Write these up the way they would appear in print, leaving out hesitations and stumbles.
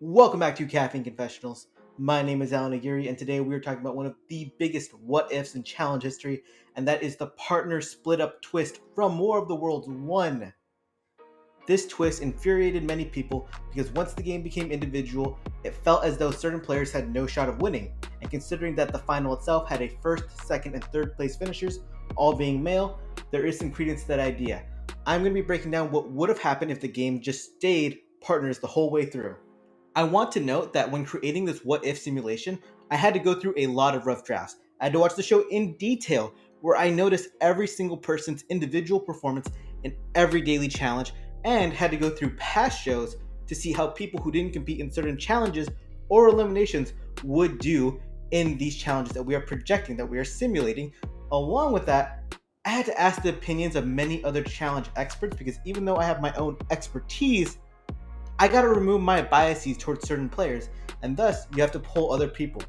Welcome back to Caffeine Confessionals. My name is Allan, and today we are talking about one of the biggest what ifs in challenge history, and that is the partner split up twist from War of the Worlds 1. This twist infuriated many people because once the game became individual, it felt as though certain players had no shot of winning, and considering that the final itself had a first, second, and third place finishers, all being male, there is some credence to that idea. I'm going to be breaking down what would have happened if the game just stayed partners the whole way through. I want to note that when creating this what if simulation, I had to go through a lot of rough drafts. I had to watch the show in detail where I noticed every single person's individual performance in every daily challenge and had to go through past shows to see how people who didn't compete in certain challenges or eliminations would do in these challenges that we are projecting, that we are simulating. Along with that, I had to ask the opinions of many other challenge experts because even though I have my own expertise, I gotta remove my biases towards certain players, and thus you have to poll other people.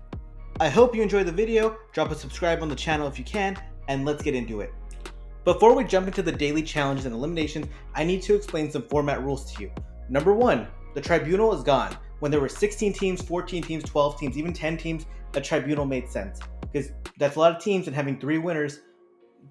I hope you enjoyed the video, drop a subscribe on the channel if you can, and let's get into it. Before we jump into the daily challenges and eliminations, I need to explain some format rules to you. Number 1, the tribunal is gone. When there were 16 teams, 14 teams, 12 teams, even 10 teams, a tribunal made sense. Because that's a lot of teams, and having 3 winners,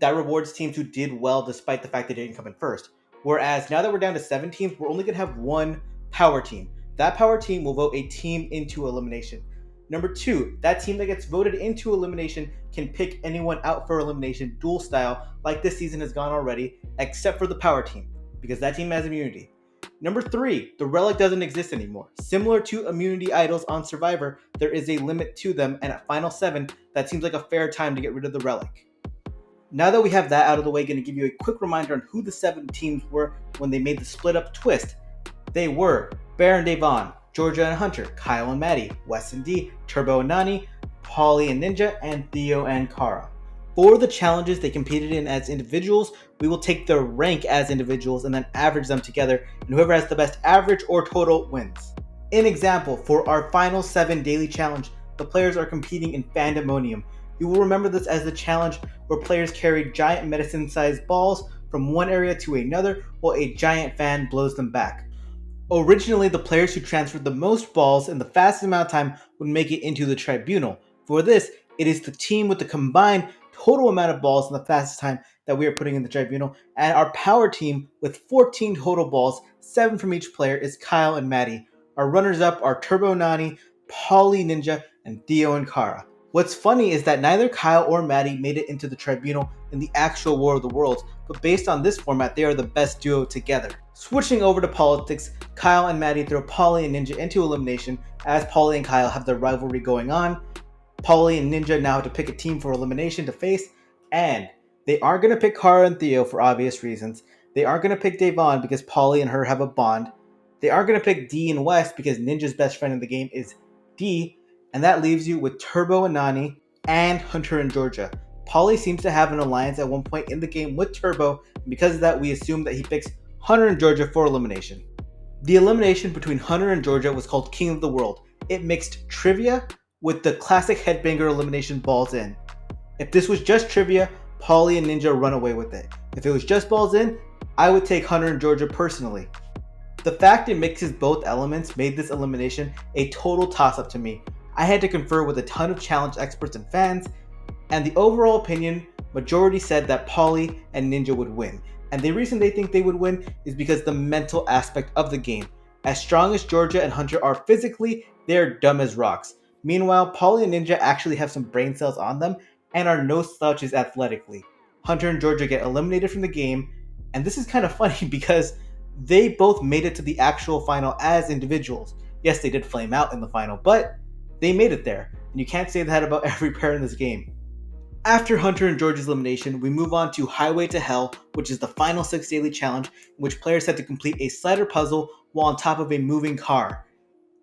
that rewards teams who did well despite the fact they didn't come in first. Whereas now that we're down to 7 teams, we're only gonna have one power team. That power team will vote a team into elimination. Number 2, that team that gets voted into elimination can pick anyone out for elimination duel style like this season has gone already, except for the power team, because that team has immunity. Number 3, the relic doesn't exist anymore. Similar to immunity idols on Survivor, there is a limit to them, and at Final 7, that seems like a fair time to get rid of the relic. Now that we have that out of the way, I'm going to give you a quick reminder on who the 7 teams were when they made the split up twist. They were Bear and Devon, Georgia and Hunter, Kyle and Maddie, Wes and D, Turbo and Nani, Polly and Ninja, and Theo and Kara. For the challenges they competed in as individuals, we will take their rank as individuals and then average them together, and whoever has the best average or total wins. An example, for our final 7 daily challenge, the players are competing in Fandemonium. You will remember this as the challenge where players carry giant medicine-sized balls from one area to another while a giant fan blows them back. Originally, the players who transferred the most balls in the fastest amount of time would make it into the tribunal. For this, it is the team with the combined total amount of balls in the fastest time that we are putting in the tribunal, and our power team with 14 total balls, 7 from each player, is Kyle and Maddie. Our runners-up are Turbo Nani, Polly Ninja, and Theo and Kara. What's funny is that neither Kyle or Maddie made it into the tribunal in the actual War of the Worlds, but based on this format, they are the best duo together. Switching over to politics, Kyle and Maddie throw Polly and Ninja into elimination as Polly and Kyle have their rivalry going on. Polly and Ninja now have to pick a team for elimination to face, and they aren't going to pick Kara and Theo for obvious reasons. They aren't going to pick Devon because Polly and her have a bond. They aren't going to pick D and West because Ninja's best friend in the game is D, and that leaves you with Turbo and Nani and Hunter and Georgia. Polly seems to have an alliance at one point in the game with Turbo, and because of that, we assume that he picks Hunter and Georgia for elimination. The elimination between Hunter and Georgia was called King of the World. It mixed trivia with the classic headbanger elimination balls in. If this was just trivia, Polly and Ninja run away with it. If it was just balls in, I would take Hunter and Georgia personally. The fact it mixes both elements made this elimination a total toss-up to me. I had to confer with a ton of challenge experts and fans, and the overall opinion, majority said that Polly and Ninja would win. And the reason they think they would win is because the mental aspect of the game. As strong as Georgia and Hunter are physically, they're dumb as rocks. Meanwhile, Polly and Ninja actually have some brain cells on them and are no slouches athletically. Hunter and Georgia get eliminated from the game, and this is kind of funny because they both made it to the actual final as individuals. Yes, they did flame out in the final, but they made it there, and you can't say that about every pair in this game. After Hunter and George's elimination, we move on to Highway to Hell, which is the final 6 daily challenge in which players had to complete a slider puzzle while on top of a moving car.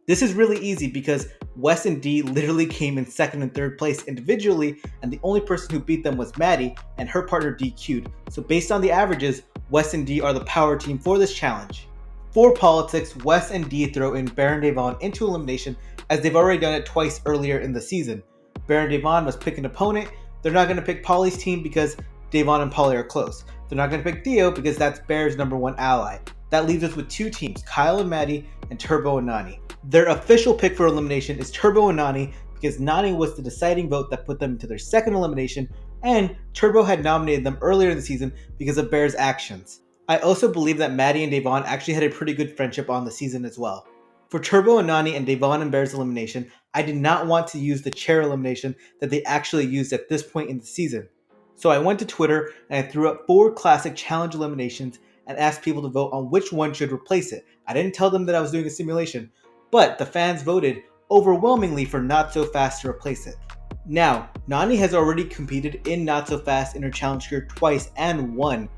This is really easy because Wes and D literally came in 2nd and 3rd place individually, and the only person who beat them was Maddie, and her partner DQ'd. So based on the averages, Wes and D are the power team for this challenge. For politics, Wes and D throw in Baron Devon into elimination as they've already done it twice earlier in the season. Baron Devon must pick an opponent. They're not going to pick Polly's team because Devon and Polly are close. They're not going to pick Theo because that's Bear's #1 ally. That leaves us with 2 teams, Kyle and Maddie and Turbo and Nani. Their official pick for elimination is Turbo and Nani because Nani was the deciding vote that put them into their second elimination, and Turbo had nominated them earlier in the season because of Bear's actions. I also believe that Maddie and Devon actually had a pretty good friendship on the season as well. For Turbo and Nani and Devon and Bear's elimination, I did not want to use the chair elimination that they actually used at this point in the season. So I went to Twitter and I threw up 4 classic challenge eliminations and asked people to vote on which one should replace it. I didn't tell them that I was doing a simulation, but the fans voted overwhelmingly for Not So Fast to replace it. Now, Nani has already competed in Not So Fast in her challenge career twice and won.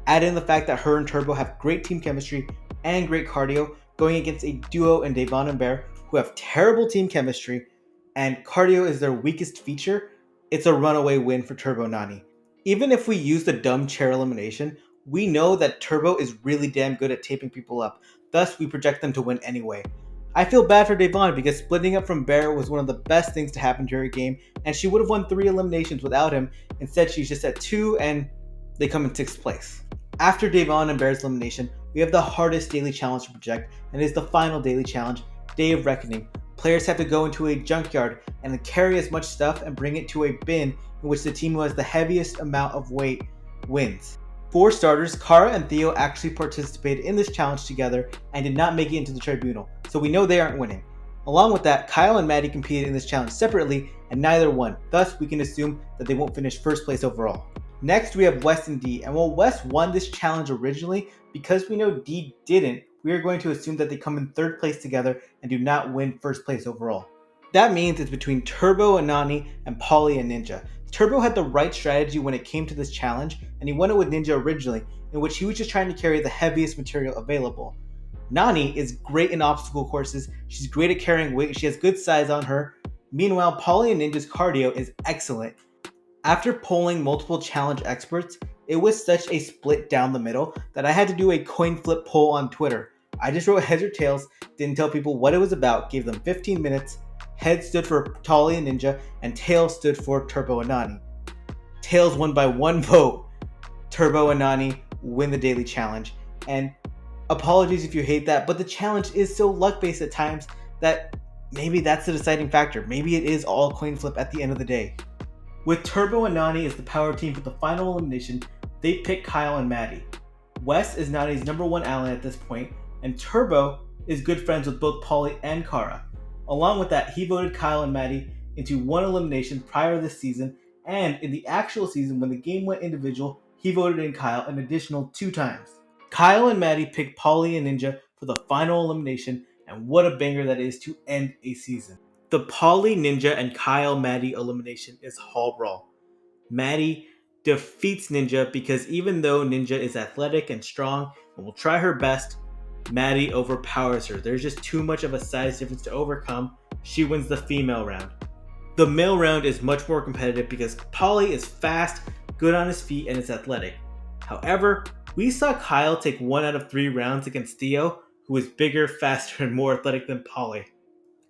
Add in the fact that her and Turbo have great team chemistry and great cardio, going against a duo in Devon and Bear who have terrible team chemistry, and cardio is their weakest feature. It's a runaway win for Turbo Nani. Even if we use the dumb chair elimination, we know that Turbo is really damn good at taping people up, thus we project them to win anyway. I feel bad for Devon because splitting up from Bear was one of the best things to happen to her game, and she would have won 3 eliminations without him. Instead, she's just at 2 and they come in 6th place. After Devon and Bear's elimination, we have the hardest daily challenge to project, and it is the final daily challenge, Day of Reckoning. Players have to go into a junkyard and carry as much stuff and bring it to a bin in which the team who has the heaviest amount of weight wins. For starters, Kara and Theo actually participated in this challenge together and did not make it into the tribunal, so we know they aren't winning. Along with that, Kyle and Maddie competed in this challenge separately and neither won, thus we can assume that they won't finish first place overall. Next, we have Wes and D, and while Wes won this challenge originally, because we know D didn't, we are going to assume that they come in 3rd place together and do not win first place overall. That means it's between Turbo and Nani and Polly and Ninja. Turbo had the right strategy when it came to this challenge, and he won it with Ninja originally, in which he was just trying to carry the heaviest material available. Nani is great in obstacle courses, she's great at carrying weight, she has good size on her. Meanwhile, Polly and Ninja's cardio is excellent. After polling multiple challenge experts, it was such a split down the middle that I had to do a coin flip poll on Twitter. I just wrote heads or tails, didn't tell people what it was about, gave them 15 minutes. Heads stood for Polly and Ninja, and tails stood for Turbo and Nani. Tails won by 1 vote. Turbo and Nani win the daily challenge. And apologies if you hate that, but the challenge is so luck-based at times that maybe that's the deciding factor. Maybe it is all coin flip at the end of the day. With Turbo and Nani as the power team for the final elimination, they pick Kyle and Maddie. Wes is Nani's number 1 ally at this point, and Turbo is good friends with both Polly and Kara. Along with that, he voted Kyle and Maddie into 1 elimination prior to this season, and in the actual season when the game went individual, he voted in Kyle an additional 2 times. Kyle and Maddie picked Polly and Ninja for the final elimination, and what a banger that is to end a season. The Polly, Ninja, and Kyle Maddie elimination is Hall Brawl. Maddie defeats Ninja because even though Ninja is athletic and strong and will try her best, Maddie overpowers her. There's just too much of a size difference to overcome. She wins the female round. The male round is much more competitive because Polly is fast, good on his feet, and is athletic. However, we saw Kyle take 1 out of 3 rounds against Theo, who is bigger, faster, and more athletic than Polly.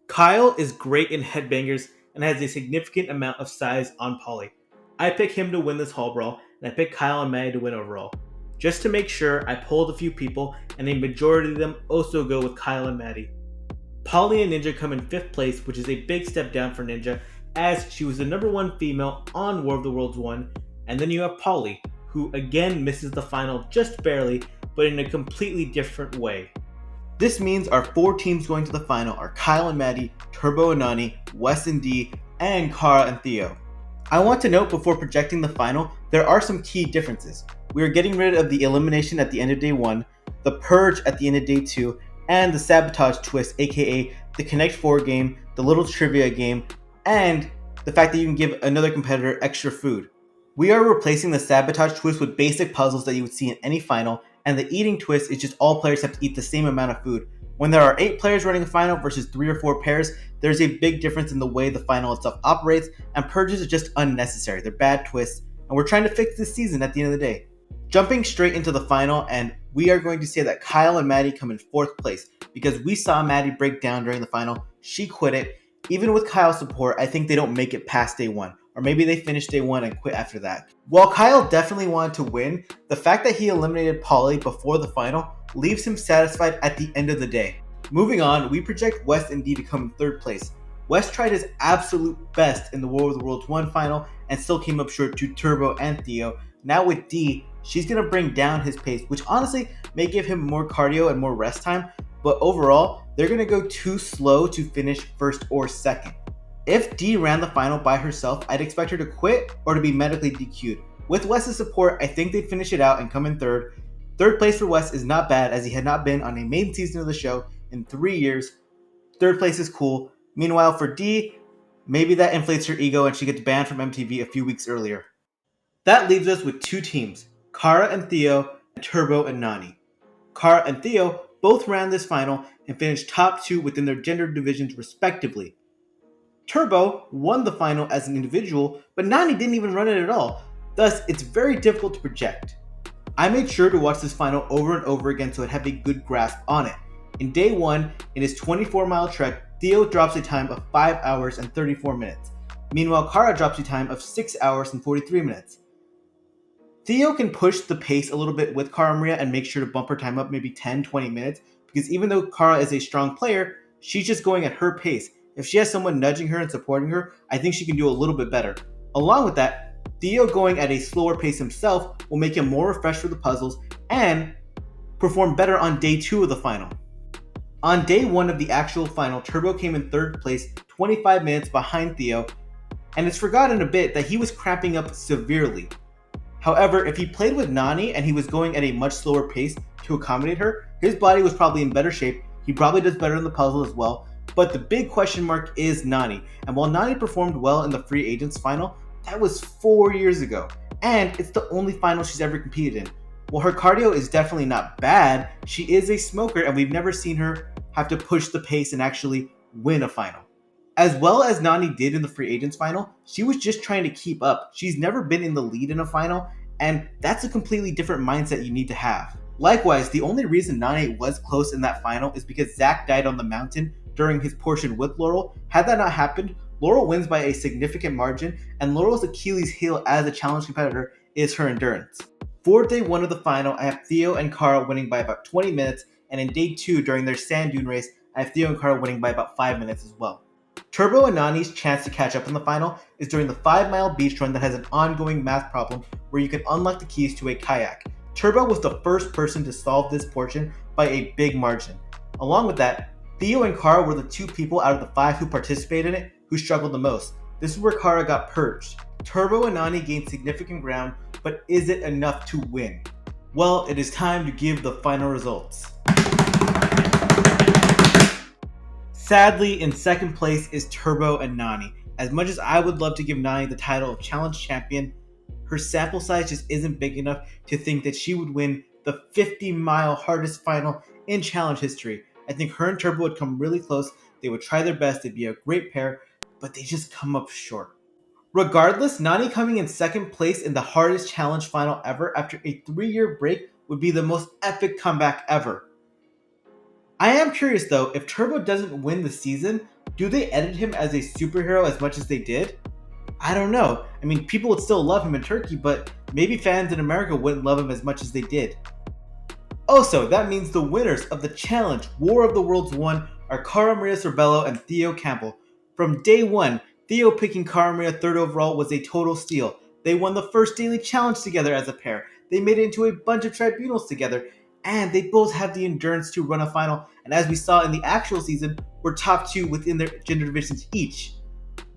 Kyle is great in headbangers and has a significant amount of size on Polly. I pick him to win this Hall Brawl, and I pick Kyle and Maddie to win overall. Just to make sure, I polled a few people, and a majority of them also go with Kyle and Maddie. Polly and Ninja come in 5th place, which is a big step down for Ninja, as she was the number 1 female on War of the Worlds 1, and then you have Polly, who again misses the final just barely, but in a completely different way. This means our 4 teams going to the final are Kyle and Maddie, Turbo and Nani, Wes and D, and Kara and Theo. I want to note before projecting the final, there are some key differences. We are getting rid of the elimination at the end of day 1, the purge at the end of day 2, and the sabotage twist, aka the Connect 4 game, the little trivia game, and the fact that you can give another competitor extra food. We are replacing the sabotage twist with basic puzzles that you would see in any final, and the eating twist is just all players have to eat the same amount of food. When there are 8 players running a final versus 3 or 4 pairs, there's a big difference in the way the final itself operates, and purges are just unnecessary. They're bad twists, and we're trying to fix this season at the end of the day. Jumping straight into the final, and we are going to say that Kyle and Maddie come in 4th place, because we saw Maddie break down during the final. She quit it. Even with Kyle's support, I think they don't make it past day 1. Or maybe they finish day 1 and quit after that. While Kyle definitely wanted to win, the fact that he eliminated Polly before the final leaves him satisfied at the end of the day. Moving on, we project West and D to come in third place. West tried his absolute best in the War of the Worlds 1 final and still came up short to Turbo and Theo. Now with D, she's going to bring down his pace, which honestly may give him more cardio and more rest time, but overall, they're going to go too slow to finish first or second. If D ran the final by herself, I'd expect her to quit or to be medically DQ'd. With West's support, I think they'd finish it out and come in third. Third place for West is not bad, as he had not been on a main season of the show in 3 years. Third place is cool. Meanwhile, for D, maybe that inflates her ego and she gets banned from MTV a few weeks earlier. That leaves us with two teams, Kara and Theo, and Turbo and Nany. Kara and Theo both ran this final and finished top 2 within their gender divisions respectively. Turbo won the final as an individual, but Nany didn't even run it at all. Thus, it's very difficult to project. I made sure to watch this final over and over again so I'd have a good grasp on it. In day 1, in his 24-mile trek, Theo drops a time of 5 hours and 34 minutes. Meanwhile, Kara drops a time of 6 hours and 43 minutes. Theo can push the pace a little bit with Kara Maria and make sure to bump her time up maybe 10-20 minutes, because even though Kara is a strong player, she's just going at her pace. If she has someone nudging her and supporting her, I think she can do a little bit better. Along with that, Theo going at a slower pace himself will make him more refreshed for the puzzles and perform better on day 2 of the final. On day 1 of the actual final, Turbo came in third place, 25 minutes behind Theo, and it's forgotten a bit that he was cramping up severely. However, if he played with Nany and he was going at a much slower pace to accommodate her, his body was probably in better shape. He probably does better in the puzzle as well. But the big question mark is Nany. And while Nany performed well in the Free Agents final, that was 4 years ago. And it's the only final she's ever competed in. While her cardio is definitely not bad, she is a smoker and we've never seen her have to push the pace and actually win a final. As well as Nany did in the Free Agents final, she was just trying to keep up. She's never been in the lead in a final, and that's a completely different mindset you need to have. Likewise, the only reason Nany was close in that final is because Zach died on the mountain during his portion with Laurel. Had that not happened, Laurel wins by a significant margin, and Laurel's Achilles heel as a challenge competitor is her endurance. For day 1 of the final, I have Theo and Kara winning by about 20 minutes, and in day 2 during their sand dune race, I have Theo and Kara winning by about 5 minutes as well. Turbo and Nany's chance to catch up in the final is during the 5-mile beach run that has an ongoing math problem where you can unlock the keys to a kayak. Turbo was the first person to solve this portion by a big margin. Along with that, Theo and Kara were the 2 people out of the 5 who participated in it who struggled the most. This is where Kara got purged. Turbo and Nany gained significant ground, but is it enough to win? Well, it is time to give the final results. Sadly, in second place is Turbo and Nany. As much as I would love to give Nany the title of Challenge Champion, her sample size just isn't big enough to think that she would win the 50-mile hardest final in Challenge history. I think her and Turbo would come really close, they would try their best, they'd be a great pair, but they just come up short. Regardless, Nany coming in second place in the hardest challenge final ever after a 3-year break would be the most epic comeback ever. I am curious though, if Turbo doesn't win the season, do they edit him as a superhero as much as they did? I don't know. I mean, people would still love him in Turkey, but maybe fans in America wouldn't love him as much as they did. Also, that means the winners of the Challenge War of the Worlds 1 are Cara Maria Sorbello and Theo Campbell. From day 1, Theo picking Cara Maria 3rd overall was a total steal. They won the first daily challenge together as a pair. They made it into a bunch of tribunals together. And they both have the endurance to run a final, and as we saw in the actual season, were top 2 within their gender divisions each.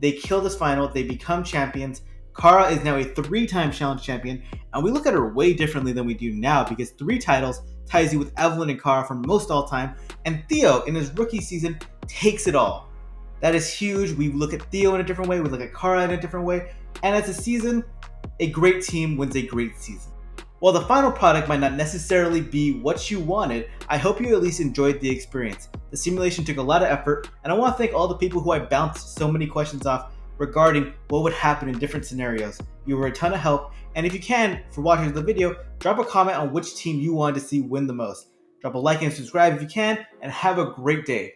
They kill this final, they become champions. Cara is now a 3-time challenge champion, and we look at her way differently than we do now because 3 titles ties you with Evelyn and Cara for most all time, and Theo in his rookie season takes it all. That is huge. We look at Theo in a different way, we look at Cara in a different way, and as a season, a great team wins a great season. While the final product might not necessarily be what you wanted, I hope you at least enjoyed the experience. The simulation took a lot of effort, and I want to thank all the people who I bounced so many questions off regarding what would happen in different scenarios. You were a ton of help, and if you can, for watching the video, drop a comment on which team you wanted to see win the most. Drop a like and subscribe if you can, and have a great day.